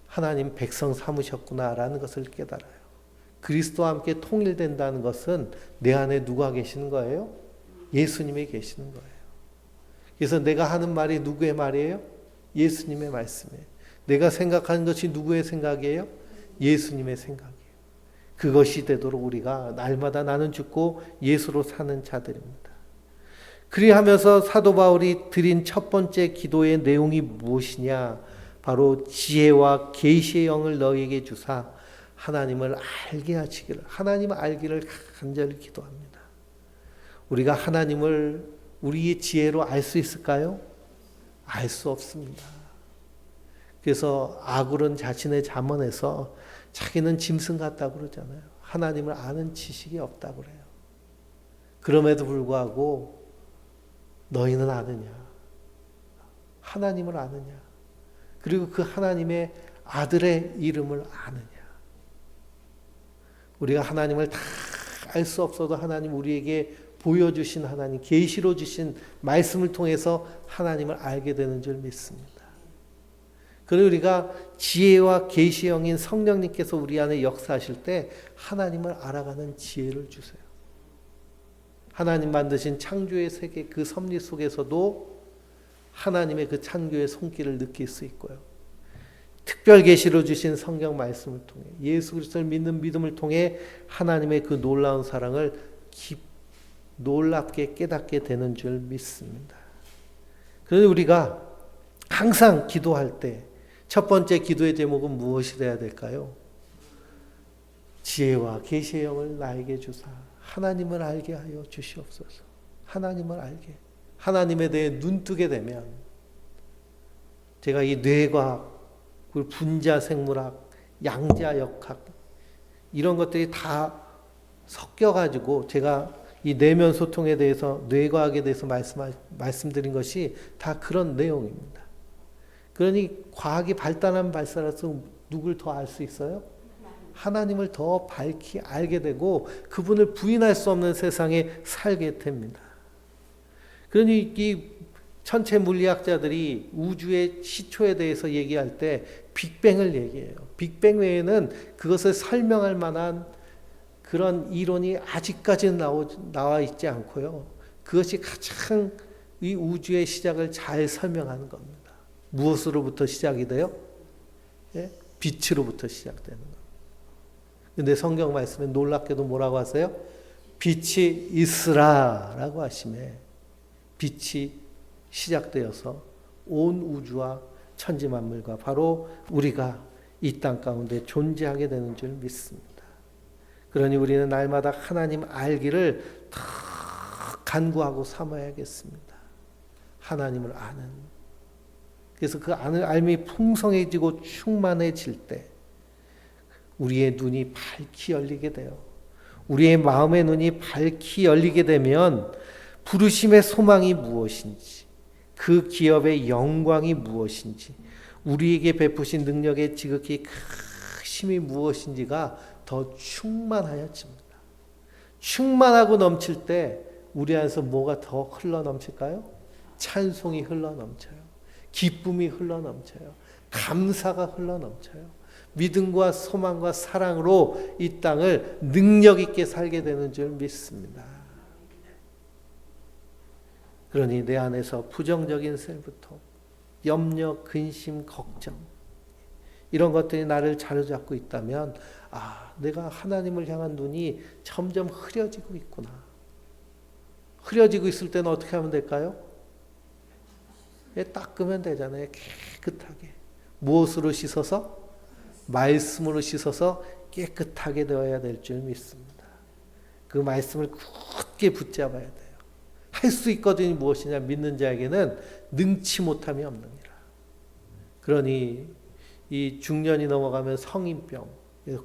하나님 백성 삼으셨구나라는 것을 깨달아요. 그리스도와 함께 통일된다는 것은 내 안에 누가 계시는 거예요? 예수님이 계시는 거예요. 그래서 내가 하는 말이 누구의 말이에요? 예수님의 말씀이에요. 내가 생각하는 것이 누구의 생각이에요? 예수님의 생각이에요. 그것이 되도록 우리가 날마다 나는 죽고 예수로 사는 자들입니다. 그리하면서 사도 바울이 드린 첫 번째 기도의 내용이 무엇이냐? 바로 지혜와 계시의 영을 너희에게 주사 하나님을 알게 하시기를, 하나님을 알기를 간절히 기도합니다. 우리가 하나님을 우리의 지혜로 알 수 있을까요? 알 수 없습니다. 그래서 아굴은 자신의 잠언에서 자기는 짐승 같다고 그러잖아요. 하나님을 아는 지식이 없다고 그래요. 그럼에도 불구하고 너희는 아느냐? 하나님을 아느냐? 그리고 그 하나님의 아들의 이름을 아느냐? 우리가 하나님을 다 알 수 없어도 하나님 우리에게 보여주신 하나님, 계시로 주신 말씀을 통해서 하나님을 알게 되는 줄 믿습니다. 그리고 우리가 지혜와 계시의 영인 성령님께서 우리 안에 역사하실 때 하나님을 알아가는 지혜를 주세요. 하나님 만드신 창조의 세계 그 섭리 속에서도 하나님의 그 창조의 손길을 느낄 수 있고요. 특별 계시로 주신 성경 말씀을 통해 예수 그리스도를 믿는 믿음을 통해 하나님의 그 놀라운 사랑을 놀랍게 깨닫게 되는 줄 믿습니다. 그래서 우리가 항상 기도할 때 첫 번째 기도의 제목은 무엇이 돼야 될까요? 지혜와 계시의 영을 나에게 주사 하나님을 알게 하여 주시옵소서. 하나님을 알게. 하나님에 대해 눈뜨게 되면 제가 이 뇌과학, 분자 생물학, 양자 역학 이런 것들이 다 섞여가지고 제가 이 내면 소통에 대해서 뇌과학에 대해서 말씀드린 것이 다 그런 내용입니다. 그러니 과학이 발달할수록 누굴 더 알 수 있어요? 하나님을 더 밝히 알게 되고 그분을 부인할 수 없는 세상에 살게 됩니다. 그러니 이 천체 물리학자들이 우주의 시초에 대해서 얘기할 때 빅뱅을 얘기해요. 빅뱅 외에는 그것을 설명할 만한 그런 이론이 아직까지는 나와 있지 않고요. 그것이 가장 이 우주의 시작을 잘 설명하는 겁니다. 무엇으로부터 시작이 돼요? 예? 빛으로부터 시작되는 겁니다. 근데 성경 말씀에 놀랍게도 뭐라고 하세요? 빛이 있으라라고 하시매 빛이 시작되어서 온 우주와 천지 만물과 바로 우리가 이 땅 가운데 존재하게 되는 줄 믿습니다. 그러니 우리는 날마다 하나님 알기를 더 간구하고 삼아야겠습니다. 하나님을 아는. 그래서 그 알미 풍성해지고 충만해질 때 우리의 눈이 밝히 열리게 돼요. 우리의 마음의 눈이 밝히 열리게 되면 부르심의 소망이 무엇인지, 그 기업의 영광이 무엇인지, 우리에게 베푸신 능력의 지극히 크심이 무엇인지가 더 충만하여집니다. 충만하고 넘칠 때 우리 안에서 뭐가 더 흘러 넘칠까요? 찬송이 흘러 넘쳐요. 기쁨이 흘러 넘쳐요. 감사가 흘러 넘쳐요. 믿음과 소망과 사랑으로 이 땅을 능력 있게 살게 되는 줄 믿습니다. 그러니 내 안에서 부정적인 셀부터 염려, 근심, 걱정 이런 것들이 나를 자로잡고 있다면 내가 하나님을 향한 눈이 점점 흐려지고 있구나. 흐려지고 있을 때는 어떻게 하면 될까요? 닦으면 되잖아요. 깨끗하게. 무엇으로 씻어서? 말씀으로 씻어서 깨끗하게 되어야 될 줄 믿습니다. 그 말씀을 굳게 붙잡아야 돼요. 할 수 있거든요. 무엇이냐? 믿는 자에게는 능치 못함이 없느니라. 그러니 이 중년이 넘어가면 성인병,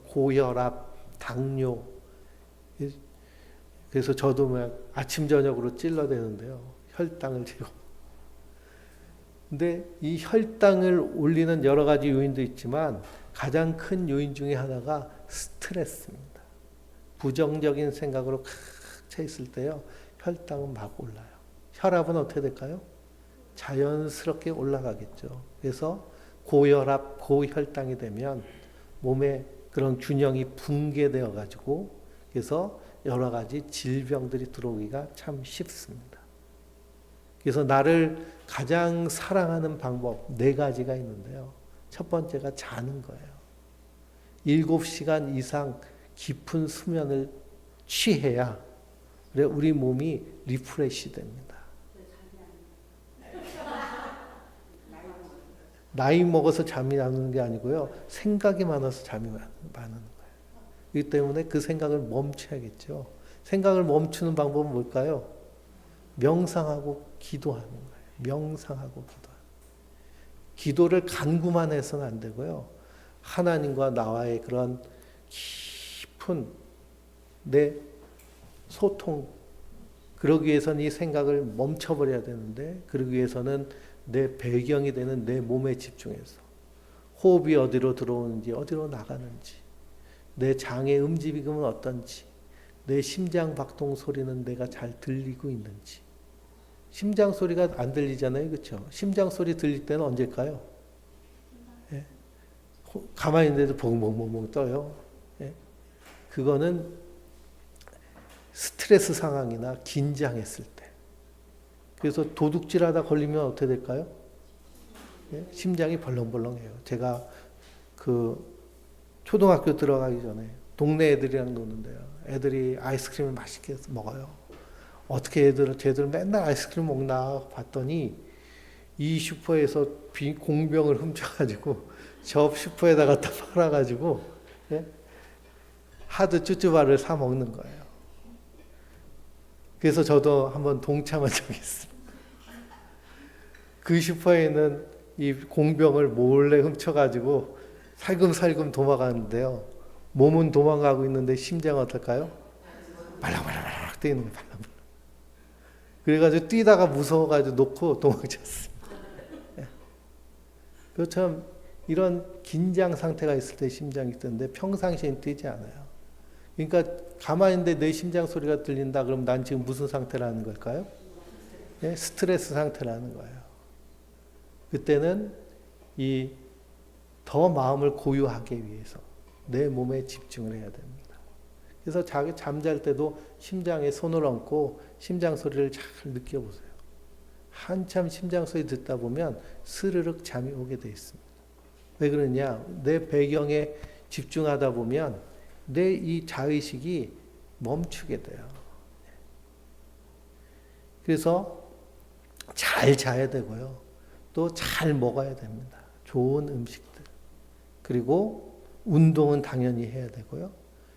고혈압, 당뇨. 그래서 저도 아침 저녁으로 찔러대는데요. 혈당을 재고. 근데 이 혈당을 올리는 여러 가지 요인도 있지만 가장 큰 요인 중에 하나가 스트레스입니다. 부정적인 생각으로 칵 차 있을 때요. 혈당은 막 올라요. 혈압은 어떻게 될까요? 자연스럽게 올라가겠죠. 그래서 고혈압, 고혈당이 되면 몸에 그런 균형이 붕괴되어 가지고 그래서 여러 가지 질병들이 들어오기가 참 쉽습니다. 그래서 나를 가장 사랑하는 방법 4가지가 있는데요. 첫 번째가 자는 거예요. 7시간 이상 깊은 수면을 취해야 우리 몸이 리프레시 됩니다. 나이 먹어서 잠이 안 오는 게 아니고요. 생각이 많아서 잠이 많은 거예요. 그렇기 때문에 그 생각을 멈춰야겠죠. 생각을 멈추는 방법은 뭘까요? 명상하고 기도하는 거예요. 명상하고 기도하는 거예요. 기도를 간구만 해서는 안 되고요. 하나님과 나와의 그런 깊은 내 소통, 그러기 위해서는 이 생각을 멈춰버려야 되는데 그러기 위해서는 내 배경이 되는 내 몸에 집중해서 호흡이 어디로 들어오는지 어디로 나가는지 내 장의 움직임은 어떤지 내 심장 박동 소리는 내가 잘 들리고 있는지 심장 소리가 안 들리잖아요. 그렇죠? 심장 소리 들릴 때는 언제일까요? 예? 가만히 있는데도 벙벙벙벙 떠요. 예? 그거는 스트레스 상황이나 긴장했을 때. 그래서 도둑질하다 걸리면 어떻게 될까요? 예? 심장이 벌렁벌렁해요. 제가 그 초등학교 들어가기 전에 동네 애들이랑 노는데요. 애들이 아이스크림을 맛있게 먹어요. 어떻게 쟤들 맨날 아이스크림 먹나 봤더니 이 슈퍼에서 공병을 훔쳐가지고 저 슈퍼에다가 다 팔아가지고 예? 하드 쭈쭈바를 사 먹는 거예요. 그래서 저도 한번 동참한 적이 있습니다. 그 슈퍼에는 이 공병을 몰래 훔쳐가지고 살금살금 도망가는데요. 몸은 도망가고 있는데 심장은 어떨까요? 발랑발랑 뛰는 거예요. 발랑발랑. 그래가지고 뛰다가 무서워가지고 놓고 도망쳤습니다. 그것처럼 이런 긴장 상태가 있을 때 심장이 뛰는데 평상시엔 뛰지 않아요. 그러니까 가만히 있는데 내 심장 소리가 들린다 그러면 난 지금 무슨 상태라는 걸까요? 네? 스트레스 상태라는 거예요. 그때는 이 더 마음을 고요하게 위해서 내 몸에 집중을 해야 됩니다. 그래서 자기 잠잘 때도 심장에 손을 얹고 심장 소리를 잘 느껴보세요. 한참 심장 소리 듣다 보면 스르륵 잠이 오게 돼 있습니다. 왜 그러냐? 내 배경에 집중하다 보면 내 이 자의식이 멈추게 돼요. 그래서 잘 자야 되고요. 또 잘 먹어야 됩니다. 좋은 음식들. 그리고 운동은 당연히 해야 되고요.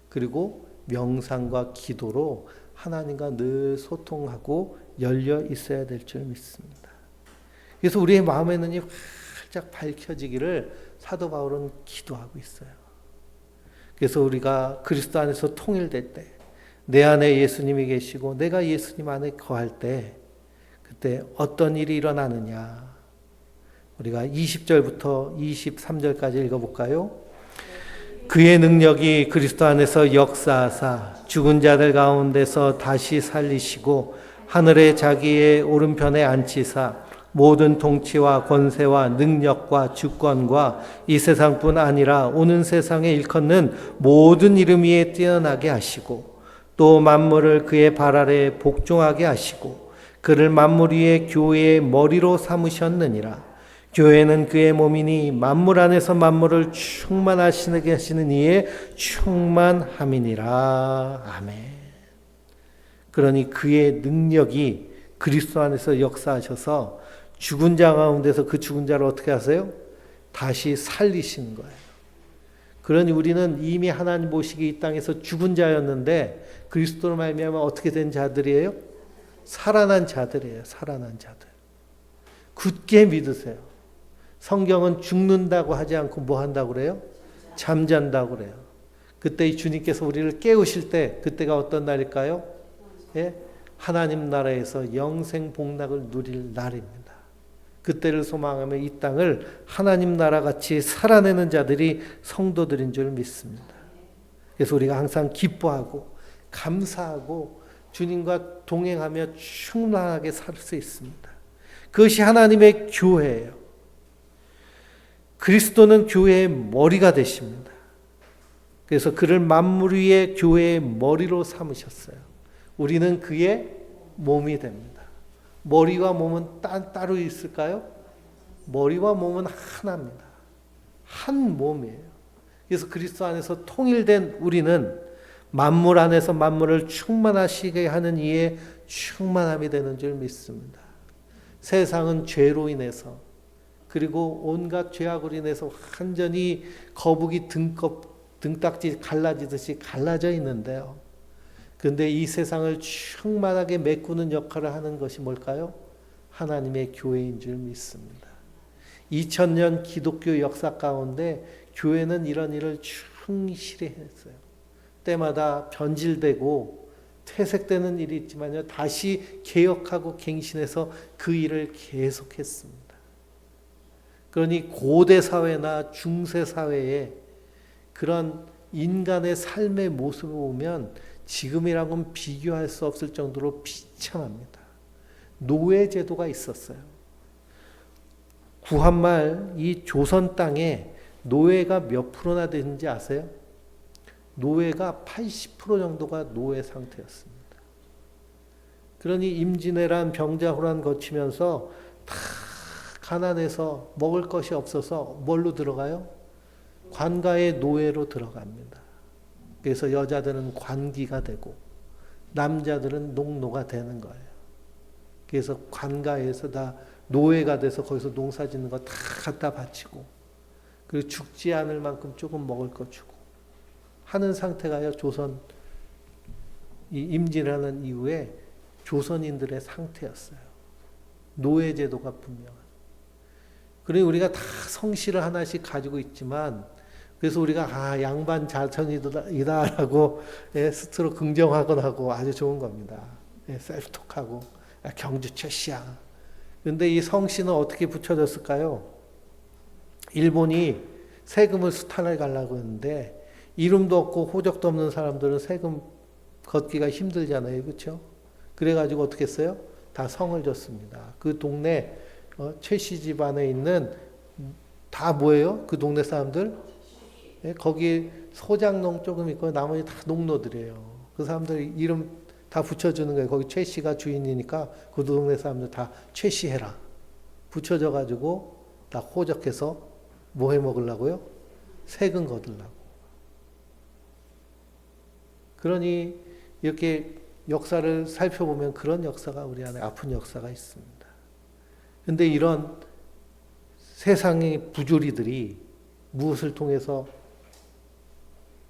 그리고 명상과 기도로 하나님과 늘 소통하고 열려 있어야 될 줄 믿습니다. 그래서 우리의 마음의 눈이 활짝 밝혀지기를 사도 바울은 기도하고 있어요. 그래서 우리가 그리스도 안에서 통일될 때, 내 안에 예수님이 계시고 내가 예수님 안에 거할 때, 그때 어떤 일이 일어나느냐. 우리가 20절부터 23절까지 읽어볼까요? 그의 능력이 그리스도 안에서 역사하사 죽은 자들 가운데서 다시 살리시고 하늘에 자기의 오른편에 앉히사 모든 통치와 권세와 능력과 주권과 이 세상뿐 아니라 오는 세상에 일컫는 모든 이름 위에 뛰어나게 하시고 또 만물을 그의 발 아래에 복종하게 하시고 그를 만물 위에 교회의 머리로 삼으셨느니라. 교회는 그의 몸이니 만물 안에서 만물을 충만하시게 하시는 이의 충만함이니라. 아멘. 그러니 그의 능력이 그리스도 안에서 역사하셔서 죽은 자 가운데서 그 죽은 자를 어떻게 하세요? 다시 살리시는 거예요. 그러니 우리는 이미 하나님 보시기에 이 땅에서 죽은 자였는데 그리스도로 말미암아 어떻게 된 자들이에요? 살아난 자들이에요. 살아난 자들. 굳게 믿으세요. 성경은 죽는다고 하지 않고 뭐 한다고 그래요? 잠잔다고 그래요. 그때 이 주님께서 우리를 깨우실 때 그때가 어떤 날일까요? 예? 하나님 나라에서 영생 복락을 누릴 날입니다. 그때를 소망하며 이 땅을 하나님 나라같이 살아내는 자들이 성도들인 줄 믿습니다. 그래서 우리가 항상 기뻐하고 감사하고 주님과 동행하며 충만하게 살 수 있습니다. 그것이 하나님의 교회예요. 그리스도는 교회의 머리가 되십니다. 그래서 그를 만물 위에 교회의 머리로 삼으셨어요. 우리는 그의 몸이 됩니다. 머리와 몸은 따로 있을까요? 머리와 몸은 하나입니다. 한 몸이에요. 그래서 그리스도 안에서 통일된 우리는 만물 안에서 만물을 충만하시게 하는 이의 충만함이 되는 줄 믿습니다. 세상은 죄로 인해서 그리고 온갖 죄악으로 인해서 완전히 거북이 등딱지 갈라지듯이 갈라져 있는데요. 그런데 이 세상을 충만하게 메꾸는 역할을 하는 것이 뭘까요? 하나님의 교회인 줄 믿습니다. 2000년 기독교 역사 가운데 교회는 이런 일을 충실히 했어요. 때마다 변질되고 퇴색되는 일이 있지만요. 다시 개혁하고 갱신해서 그 일을 계속했습니다. 그러니 고대 사회나 중세 사회에 그런 인간의 삶의 모습을 보면 지금이랑은 비교할 수 없을 정도로 비참합니다. 노예 제도가 있었어요. 구한말 이 조선 땅에 노예가 몇 프로나 되는지 아세요? 노예가 80% 정도가 노예 상태였습니다. 그러니 임진왜란, 병자호란 거치면서 다 가난해서 먹을 것이 없어서 뭘로 들어가요? 관가의 노예로 들어갑니다. 그래서 여자들은 관기가 되고 남자들은 농노가 되는 거예요. 그래서 관가에서 다 노예가 돼서 거기서 농사 짓는 거 다 갖다 바치고, 그리고 죽지 않을 만큼 조금 먹을 거 주고 하는 상태가요. 조선 이 임진하는 이후에 조선인들의 상태였어요. 노예 제도가 분명한. 그리고 우리가 다 성씨를 하나씩 가지고 있지만, 그래서 우리가 양반 자천이다라고 스스로 긍정하곤 하고 아주 좋은 겁니다. 셀프톡하고 경주 최씨야. 그런데 이 성씨는 어떻게 붙여졌을까요? 일본이 세금을 수탈해 가려고 했는데 이름도 없고 호적도 없는 사람들은 세금 걷기가 힘들잖아요. 그렇죠? 그래가지고 어떻게 했어요? 다 성을 줬습니다. 그 동네 최씨 집안에 있는 다 뭐예요? 그 동네 사람들? 거기 소장농 조금 있고 나머지 다 농노들이에요. 그 사람들 이름 다 붙여주는 거예요. 거기 최씨가 주인이니까 그 동네 사람들 다 최씨 해라. 붙여줘가지고 다 호적해서 뭐 해 먹으려고요? 세금 거두려고. 그러니 이렇게 역사를 살펴보면 그런 역사가 우리 안에 아픈 역사가 있습니다. 그런데 이런 세상의 부조리들이 무엇을 통해서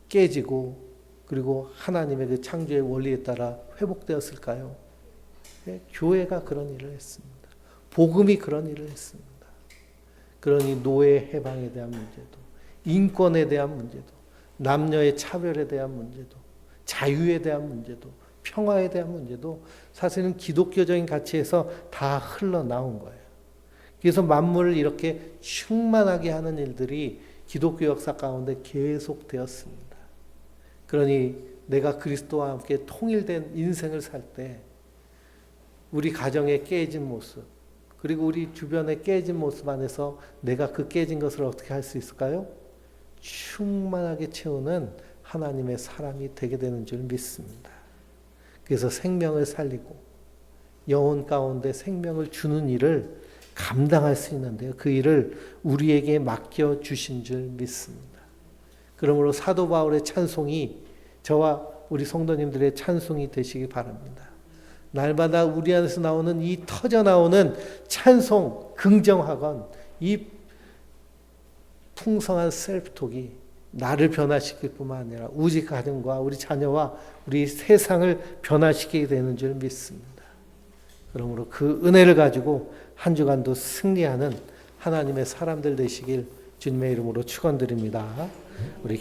깨지고 그리고 하나님의 그 창조의 원리에 따라 회복되었을까요? 교회가 그런 일을 했습니다. 복음이 그런 일을 했습니다. 그러니 노예 해방에 대한 문제도, 인권에 대한 문제도, 남녀의 차별에 대한 문제도, 자유에 대한 문제도, 평화에 대한 문제도 사실은 기독교적인 가치에서 다 흘러나온 거예요. 그래서 만물을 이렇게 충만하게 하는 일들이 기독교 역사 가운데 계속되었습니다. 그러니 내가 그리스도와 함께 통일된 인생을 살 때 우리 가정의 깨진 모습, 그리고 우리 주변의 깨진 모습 안에서 내가 그 깨진 것을 어떻게 할 수 있을까요? 충만하게 채우는 하나님의 사람이 되게 되는 줄 믿습니다. 그래서 생명을 살리고 영혼 가운데 생명을 주는 일을 감당할 수 있는데요. 그 일을 우리에게 맡겨주신 줄 믿습니다. 그러므로 사도 바울의 찬송이 저와 우리 성도님들의 찬송이 되시기 바랍니다. 날마다 우리 안에서 나오는 이 터져나오는 찬송, 긍정학원, 이 풍성한 셀프톡이 나를 변화시킬 뿐만 아니라 우리 가정과 우리 자녀와 우리 세상을 변화시키게 되는 줄 믿습니다. 그러므로 그 은혜를 가지고 한 주간도 승리하는 하나님의 사람들 되시길 주님의 이름으로 축원드립니다. 우리